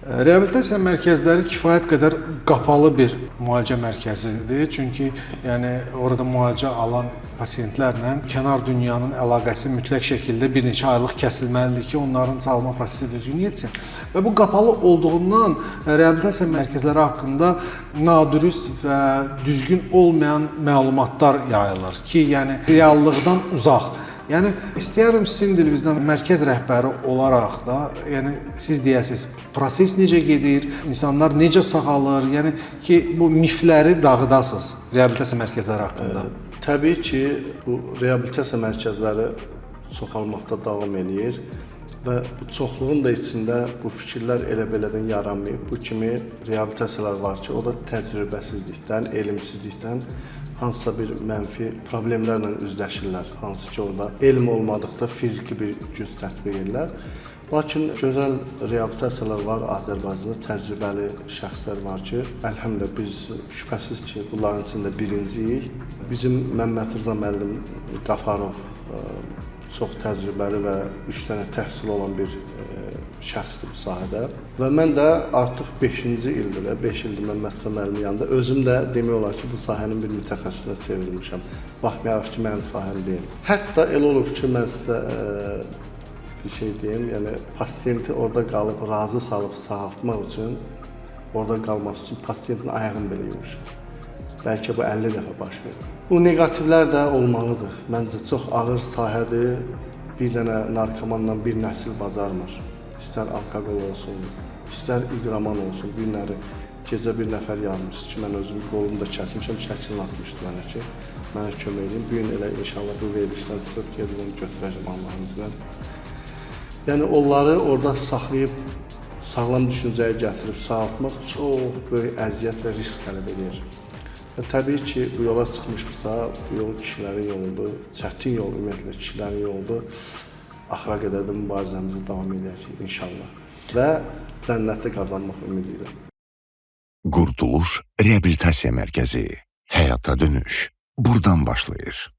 Reabilitasiya mərkəzləri kifayət qədər qapalı bir müalicə mərkəzidir. Çünki yəni orada müalicə alan pasientlərlə kənar dünyanın əlaqəsi mütləq şəkildə bir neçə aylıq kəsilməlidir ki, onların sağalma prosesi düzgün getsin. Və bu qapalı olduğundan reabilitasiya mərkəzləri haqqında nadürüst və düzgün olmayan məlumatlar yayılır ki, yəni reallıqdan uzaq. Yəni istəyərdim sizin dilinizdən mərkəz rəhbəri olaraq da, yəni siz deyəsiniz, proses necə gedir, insanlar necə sağalır, yəni ki, bu mifləri dağıdasınız reabilitasiya mərkəzləri haqqında. Təbii ki, bu reabilitasiya mərkəzləri çoxalmaqda davam edir və bu çoxluğun da içində bu fikirlər elə-belədən yaranmayıb. Bu kimi reabilitasiyalar var ki, o da təcrübəsizlikdən, elmsizlikdən hansısa bir mənfi problemlərlə üzləşirlər. Hansı ki, orada elm olmadıqda fiziki bir güc tətbiq edirlər. Lakin gözəl reabilitasiyalar var Azərbaycanda, təcrübəli şəxslər var ki, əlhəmdülillah biz şübhəsiz ki, bunların içində birinciyik. Bizim Məmməd Rza müəllim Qafarov çox təcrübəli və 3 dənə təhsil olan bir şəxsdir bu sahədə. Və mən də artıq 5-ci ildir, 5 ildir Məmməd Rza müəllimin yanında. Özüm də demək olar ki, bu sahənin bir mütəxəssisinə çevrilmişəm. Baxmayaraq ki, mənim sahəm deyil. Hətta elə olub ki, mən sizə bir şey deyim, yəni pasiyenti orada qalıb, razı salıb sağaltmaq üçün, orada qalması üçün pasiyentin ayağını belə yumuşaq. Bəlkə bu 50 dəfə baş verir. Bu negativlər də olmalıdır. Məncə çox ağır sahədir. Bir dənə narkomanla bir nəsil bacarmır. İstər alkoqol olsun, istər iqraman olsun. Bir günləri gecə bir nəfər yazmışdı ki, mən özüm qolumu da kəsmişəm, şəklini atmışdı mənə ki, mənə kömək edin. Bu gün elə inşallah bu verilişdən çıxıb gedib onu götürəcəm Allahın iznilə. Yəni onları orada saxlayıb, sağlam düşüncəyə gətirib sağaltmaq çox böyük əziyyət və risk tələb edir. Və təbii ki, bu yola çıxmışıqsa, bu yol kişilərin yoludur, çətin yol ümumiyyətlə kişilərin yoludur. Axıra qədər də mübarizəmizi davam edəcəyik inşallah və cənnəti qazanmaq ümidi ilə. Qurtuluş Reabilitasiya Mərkəzi. Həyata dönüş buradan başlayır.